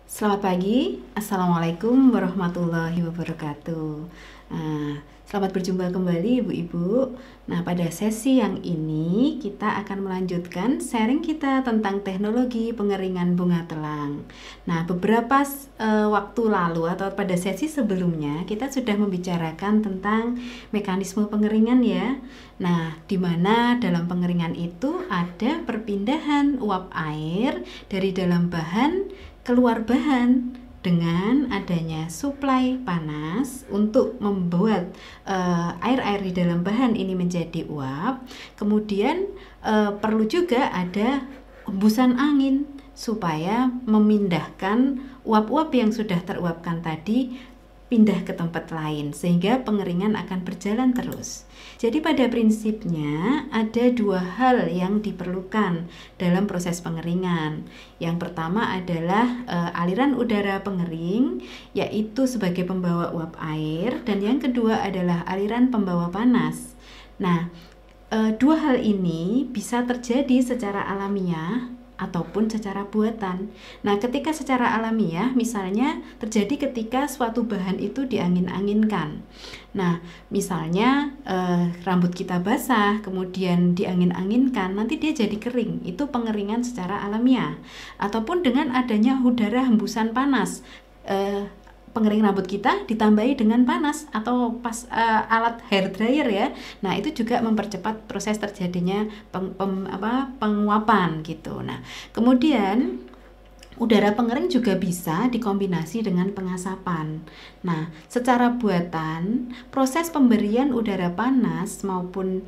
Selamat pagi, Assalamualaikum warahmatullahi wabarakatuh. Selamat berjumpa kembali Ibu-Ibu. Nah, pada sesi yang ini kita akan melanjutkan sharing kita tentang teknologi pengeringan bunga telang. Nah, beberapa waktu lalu atau pada sesi sebelumnya kita sudah membicarakan tentang mekanisme pengeringan ya. Nah, di mana dalam pengeringan itu ada perpindahan uap air dari dalam bahan keluar bahan dengan adanya suplai panas untuk membuat air-air di dalam bahan ini menjadi uap. Kemudian perlu juga ada hembusan angin supaya memindahkan uap-uap yang sudah teruapkan tadi pindah ke tempat lain sehingga pengeringan akan berjalan terus. Jadi pada prinsipnya ada dua hal yang diperlukan dalam proses pengeringan. Yang pertama adalah aliran udara pengering, yaitu sebagai pembawa uap air, dan yang kedua adalah aliran pembawa panas. Nah, dua hal ini bisa terjadi secara alamiah ataupun secara buatan. Nah, ketika secara alamiah misalnya terjadi ketika suatu bahan itu diangin-anginkan. Nah, misalnya rambut kita basah kemudian diangin-anginkan, nanti dia jadi kering. Itu pengeringan secara alamiah. Ataupun dengan adanya udara hembusan panas, pengering rambut kita ditambahi dengan panas atau alat hair dryer ya. Nah, itu juga mempercepat proses terjadinya penguapan gitu. Nah, kemudian udara pengering juga bisa dikombinasi dengan pengasapan. Nah, secara buatan, proses pemberian udara panas maupun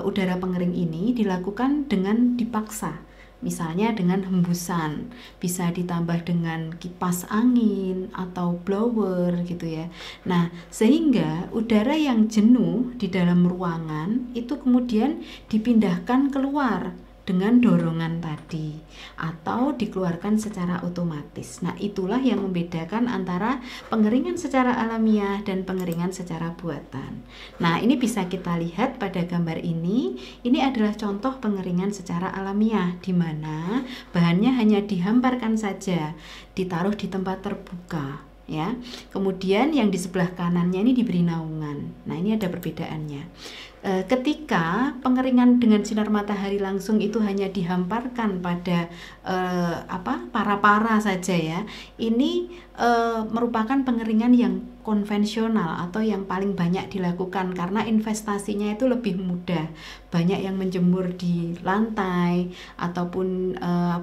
udara pengering ini dilakukan dengan dipaksa. Misalnya dengan hembusan, bisa ditambah dengan kipas angin atau blower gitu ya. Nah, sehingga udara yang jenuh di dalam ruangan itu kemudian dipindahkan keluar dengan dorongan tadi atau dikeluarkan secara otomatis. Nah, itulah yang membedakan antara pengeringan secara alamiah dan pengeringan secara buatan. Nah, ini bisa kita lihat pada gambar ini. Ini adalah contoh pengeringan secara alamiah di mana bahannya hanya dihamparkan saja, ditaruh di tempat terbuka ya. Kemudian yang di sebelah kanannya ini diberi naungan. Nah, ini ada perbedaannya. Ketika pengeringan dengan sinar matahari langsung itu hanya dihamparkan pada para-para saja ya. Ini merupakan pengeringan yang konvensional atau yang paling banyak dilakukan karena investasinya itu lebih mudah. Banyak yang menjemur di lantai ataupun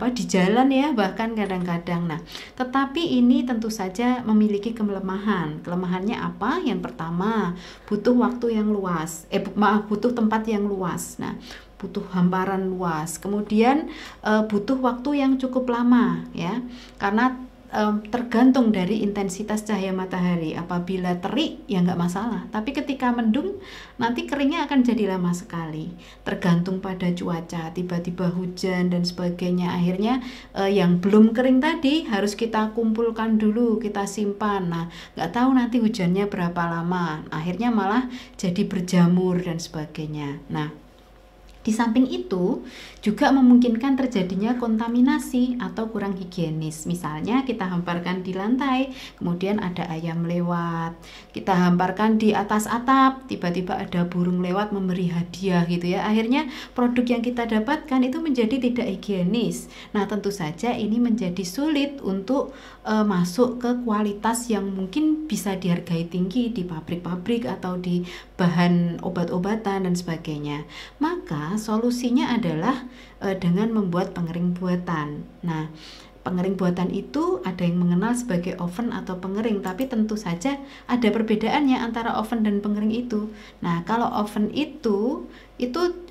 di jalan ya, bahkan kadang-kadang. Nah, tetapi ini tentu saja memiliki kelemahan. Kelemahannya apa? Yang pertama, butuh waktu yang luas. Butuh tempat yang luas. Nah, butuh hamparan luas. Kemudian butuh waktu yang cukup lama ya. Karena tergantung dari intensitas cahaya matahari. Apabila terik ya nggak masalah, tapi ketika mendung nanti keringnya akan jadi lama sekali. Tergantung pada cuaca, tiba-tiba hujan dan sebagainya. Akhirnya yang belum kering tadi harus kita kumpulkan dulu, kita simpan. Nah, nggak tahu nanti hujannya berapa lama. Akhirnya malah jadi berjamur dan sebagainya. Nah, di samping itu juga memungkinkan terjadinya kontaminasi atau kurang higienis. Misalnya kita hamparkan di lantai, kemudian ada ayam lewat. Kita hamparkan di atas atap, tiba-tiba ada burung lewat memberi hadiah gitu ya. Akhirnya produk yang kita dapatkan itu menjadi tidak higienis. Nah, tentu saja ini menjadi sulit untuk masuk ke kualitas yang mungkin bisa dihargai tinggi di pabrik-pabrik atau di bahan obat-obatan dan sebagainya. Maka solusinya adalah dengan membuat pengering buatan. Nah, pengering buatan itu ada yang mengenal sebagai oven atau pengering, tapi tentu saja ada perbedaannya antara oven dan pengering itu. Nah, kalau oven itu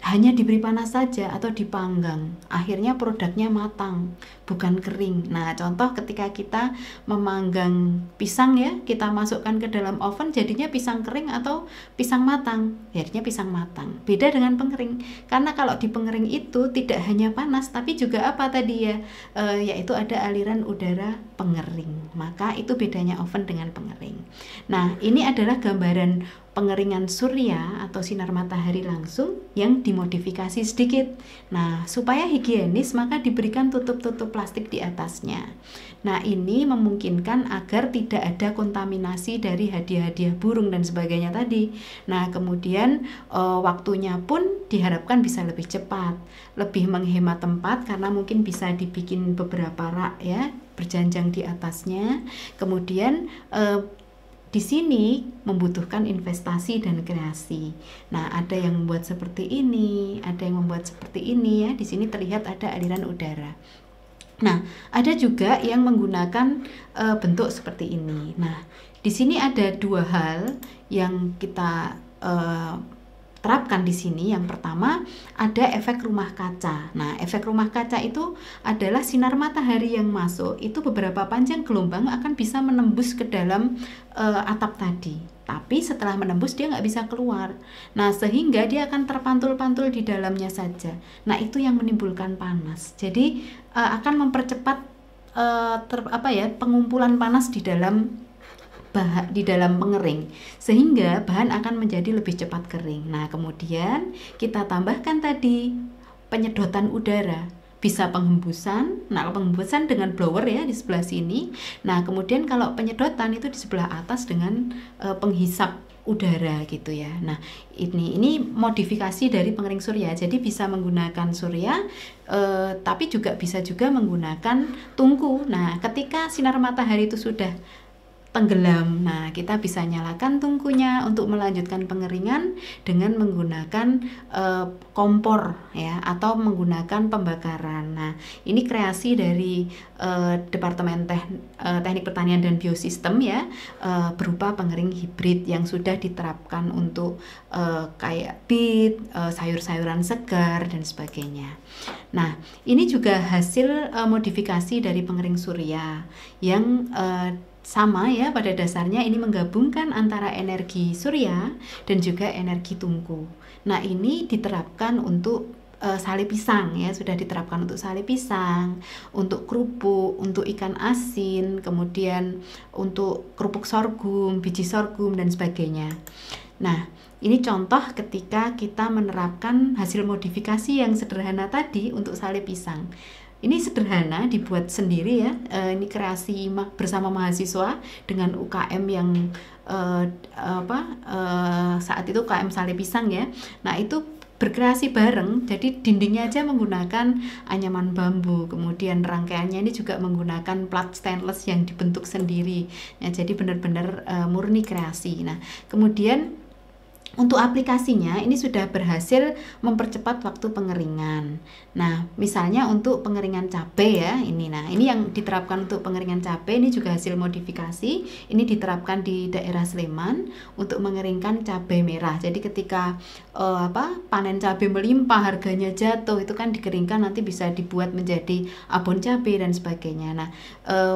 hanya diberi panas saja atau dipanggang, akhirnya produknya matang, bukan kering. Nah, contoh ketika kita memanggang pisang ya, kita masukkan ke dalam oven jadinya pisang kering atau pisang matang, akhirnya pisang matang. Beda dengan pengering, karena kalau di pengering itu tidak hanya panas, tapi juga apa tadi ya, yaitu ada aliran udara pengering. Maka itu bedanya oven dengan pengering. Nah, ini adalah gambaran pengeringan surya atau sinar matahari langsung yang dimodifikasi sedikit. Nah, supaya higienis maka diberikan tutup-tutup plastik di atasnya. Nah, ini memungkinkan agar tidak ada kontaminasi dari hadiah-hadiah burung dan sebagainya tadi. Nah, kemudian waktunya pun diharapkan bisa lebih cepat, lebih menghemat tempat karena mungkin bisa dibikin beberapa rak ya, berjanjang di atasnya. Kemudian di sini membutuhkan investasi dan kreasi. Nah, ada yang membuat seperti ini, ada yang membuat seperti ini ya. Di sini terlihat ada aliran udara. Nah, ada juga yang menggunakan bentuk seperti ini. Nah, di sini ada dua hal yang kita terapkan di sini. Yang pertama ada efek rumah kaca. Nah, efek rumah kaca itu adalah sinar matahari yang masuk itu beberapa panjang gelombang akan bisa menembus ke dalam atap tadi. Tapi setelah menembus dia nggak bisa keluar. Nah, sehingga dia akan terpantul-pantul di dalamnya saja. Nah, itu yang menimbulkan panas. Jadi akan mempercepat pengumpulan panas di dalam pengering, sehingga bahan akan menjadi lebih cepat kering. Nah, kemudian kita tambahkan tadi penyedotan udara, bisa penghembusan. Nah, penghembusan dengan blower ya di sebelah sini. Nah, kemudian kalau penyedotan itu di sebelah atas dengan penghisap udara gitu ya. Nah, ini modifikasi dari pengering surya. Jadi bisa menggunakan surya, tapi bisa juga menggunakan tungku. Nah, ketika sinar matahari itu sudah tenggelam, nah kita bisa nyalakan tungkunya untuk melanjutkan pengeringan dengan menggunakan kompor ya, atau menggunakan pembakaran. Nah, ini kreasi dari Departemen Teknik Pertanian dan Biosistem ya, berupa pengering hibrid yang sudah diterapkan untuk kayak beet, sayur-sayuran segar dan sebagainya. Nah, ini juga hasil modifikasi dari pengering surya yang sama ya, pada dasarnya ini menggabungkan antara energi surya dan juga energi tungku. Nah, ini diterapkan untuk sale pisang ya, sudah diterapkan untuk sale pisang, untuk kerupuk, untuk ikan asin, kemudian untuk kerupuk sorghum, biji sorghum dan sebagainya. Nah, ini contoh ketika kita menerapkan hasil modifikasi yang sederhana tadi untuk sale pisang. Ini sederhana, dibuat sendiri ya. Ini kreasi bersama mahasiswa dengan UKM yang saat itu UKM Sale Pisang ya. Nah, itu berkreasi bareng. Jadi dindingnya aja menggunakan anyaman bambu. Kemudian rangkaiannya ini juga menggunakan plat stainless yang dibentuk sendiri. Ya, jadi benar-benar murni kreasi. Nah, kemudian untuk aplikasinya ini sudah berhasil mempercepat waktu pengeringan. Nah, misalnya untuk pengeringan cabai ya, ini. Nah, ini yang diterapkan untuk pengeringan cabai, ini juga hasil modifikasi. Ini diterapkan di daerah Sleman untuk mengeringkan cabai merah. Jadi ketika panen cabai melimpah, harganya jatuh, itu kan dikeringkan nanti bisa dibuat menjadi abon cabai dan sebagainya. Nah,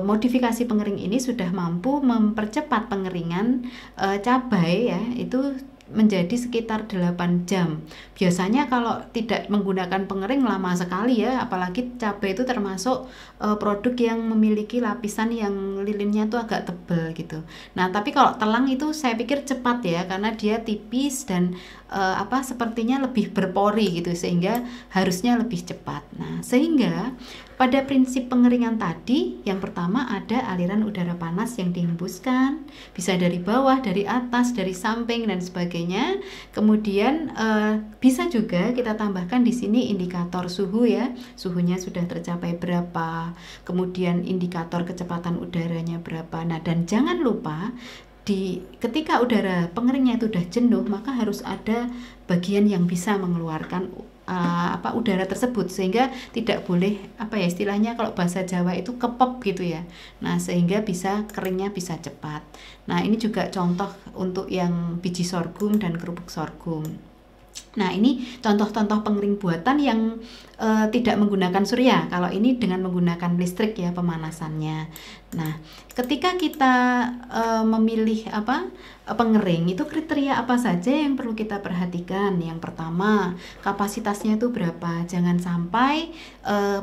modifikasi pengering ini sudah mampu mempercepat pengeringan cabai ya, itu menjadi sekitar 8 jam. Biasanya kalau tidak menggunakan pengering lama sekali ya, apalagi cabai itu termasuk produk yang memiliki lapisan yang lilinnya tuh agak tebal gitu. Nah, tapi kalau telang itu saya pikir cepat ya, karena dia tipis dan sepertinya lebih berpori gitu, sehingga harusnya lebih cepat. Nah, sehingga pada prinsip pengeringan tadi, yang pertama ada aliran udara panas yang dihembuskan, bisa dari bawah, dari atas, dari samping dan sebagainya. Kemudian bisa juga kita tambahkan di sini indikator suhu ya, suhunya sudah tercapai berapa, kemudian indikator kecepatan udaranya berapa. Nah, dan jangan lupa ketika udara pengeringnya itu sudah jenuh, maka harus ada bagian yang bisa mengeluarkan udara tersebut, sehingga tidak boleh istilahnya kalau bahasa Jawa itu kepop gitu ya. Nah, sehingga keringnya bisa cepat. Nah, ini juga contoh untuk yang biji sorghum dan kerupuk sorghum. Nah, ini contoh-contoh pengering buatan yang tidak menggunakan surya. Kalau ini dengan menggunakan listrik ya pemanasannya. Nah, ketika kita memilih pengering itu kriteria apa saja yang perlu kita perhatikan? Yang pertama, kapasitasnya itu berapa? Jangan sampai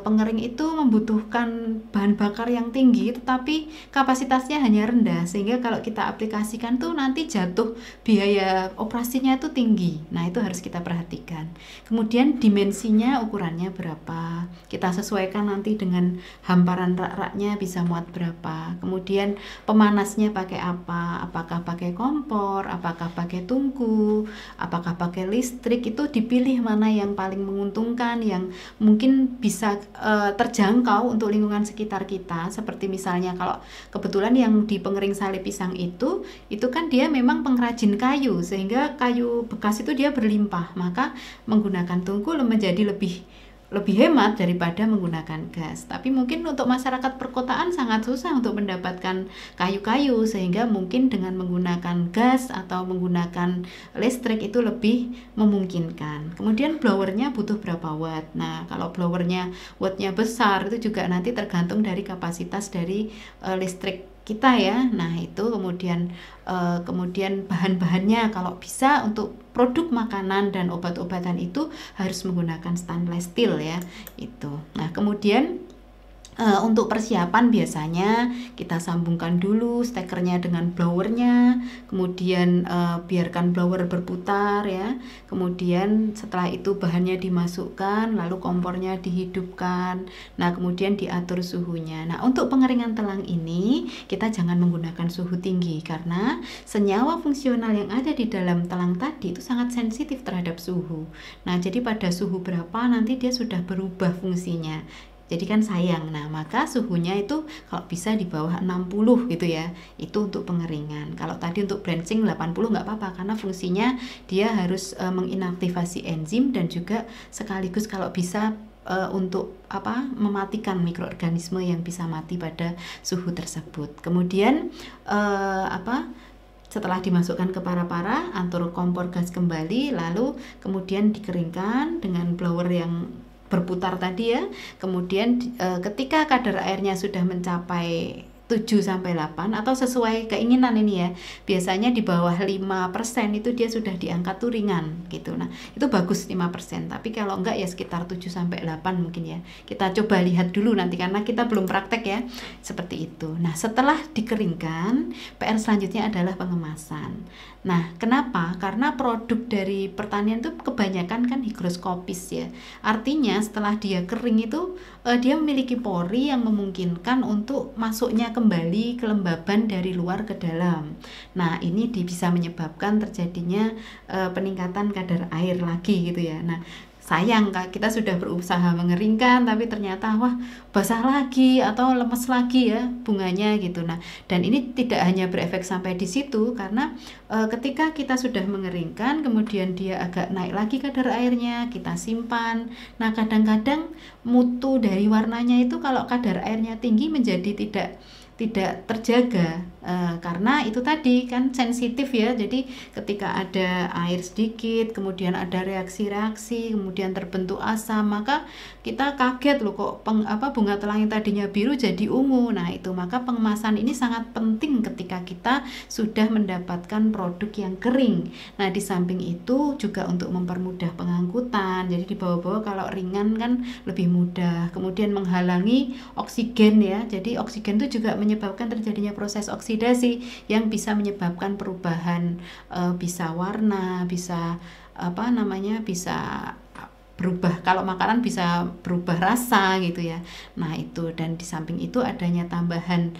pengering itu membutuhkan bahan bakar yang tinggi tetapi kapasitasnya hanya rendah, sehingga kalau kita aplikasikan tuh nanti jatuh biaya operasinya itu tinggi. Nah, itu harus kita perhatikan. Kemudian dimensinya, ukurannya berapa? Kita sesuaikan nanti dengan hamparan rak-raknya bisa muat berapa. Kemudian pemanasnya pakai apa? Apakah pakai kompor, apakah pakai tungku, apakah pakai listrik, itu dipilih mana yang paling menguntungkan, yang mungkin bisa terjangkau untuk lingkungan sekitar kita. Seperti misalnya kalau kebetulan yang di pengering sale pisang itu kan dia memang pengrajin kayu, sehingga kayu bekas itu dia berlimpah, maka menggunakan tungku menjadi lebih hemat daripada menggunakan gas. Tapi mungkin untuk masyarakat perkotaan sangat susah untuk mendapatkan kayu-kayu, sehingga mungkin dengan menggunakan gas atau menggunakan listrik itu lebih memungkinkan. Kemudian blowernya butuh berapa watt. Nah, kalau blowernya wattnya besar itu juga nanti tergantung dari kapasitas dari listrik kita ya. Nah, itu kemudian bahan-bahannya kalau bisa untuk produk makanan dan obat-obatan itu harus menggunakan stainless steel ya, itu. Nah, kemudian untuk persiapan biasanya kita sambungkan dulu stekernya dengan blowernya, kemudian biarkan blower berputar ya, kemudian setelah itu bahannya dimasukkan, lalu kompornya dihidupkan, nah kemudian diatur suhunya. Nah, untuk pengeringan telang ini kita jangan menggunakan suhu tinggi karena senyawa fungsional yang ada di dalam telang tadi itu sangat sensitif terhadap suhu. Nah, jadi pada suhu berapa nanti dia sudah berubah fungsinya. Jadi kan sayang. Nah, maka suhunya itu kalau bisa di bawah 60 gitu ya. Itu untuk pengeringan. Kalau tadi untuk blanching 80 nggak apa-apa karena fungsinya dia harus menginaktivasi enzim dan juga sekaligus kalau bisa untuk mematikan mikroorganisme yang bisa mati pada suhu tersebut. Kemudian setelah dimasukkan ke para-para, atur kompor gas kembali, lalu kemudian dikeringkan dengan blower yang berputar tadi ya. Kemudian ketika kadar airnya sudah mencapai 7-8 atau sesuai keinginan ini ya, biasanya di bawah 5% itu dia sudah diangkat tuh ringan gitu. Nah, itu bagus 5%, tapi kalau enggak ya sekitar 7-8 mungkin ya. Kita coba lihat dulu nanti karena kita belum praktek ya, seperti itu. Nah, setelah dikeringkan, PR selanjutnya adalah pengemasan. Nah, kenapa? Karena produk dari pertanian itu kebanyakan kan higroskopis ya. Artinya setelah dia kering itu dia memiliki pori yang memungkinkan untuk masuknya kembali kelembaban dari luar ke dalam. Nah, ini bisa menyebabkan terjadinya peningkatan kadar air lagi gitu ya. Nah, sayang kita sudah berusaha mengeringkan tapi ternyata wah basah lagi atau lemes lagi ya bunganya gitu. Nah, dan ini tidak hanya berefek sampai di situ karena ketika kita sudah mengeringkan kemudian dia agak naik lagi kadar airnya, kita simpan. Nah, kadang-kadang mutu dari warnanya itu kalau kadar airnya tinggi menjadi tidak terjaga karena itu tadi kan sensitif ya. Jadi ketika ada air sedikit kemudian ada reaksi-reaksi kemudian terbentuk asam, maka kita kaget loh kok bunga telang yang tadinya biru jadi ungu. Nah, itu maka pengemasan ini sangat penting ketika kita sudah mendapatkan produk yang kering. Nah, di samping itu juga untuk mempermudah pengangkutan, jadi dibawa-bawa kalau ringan kan lebih mudah. Kemudian menghalangi oksigen ya, jadi oksigen itu juga menyebabkan terjadinya proses oksidasi yang bisa menyebabkan perubahan bisa warna, bisa bisa berubah, kalau makanan bisa berubah rasa gitu ya. Nah, itu, dan di samping itu adanya tambahan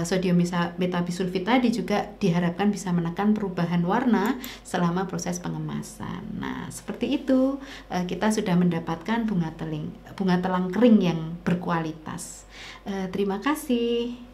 sodium metabisulfit tadi juga diharapkan bisa menekan perubahan warna selama proses pengemasan. Nah, seperti itu kita sudah mendapatkan bunga telang kering yang berkualitas. Terima kasih.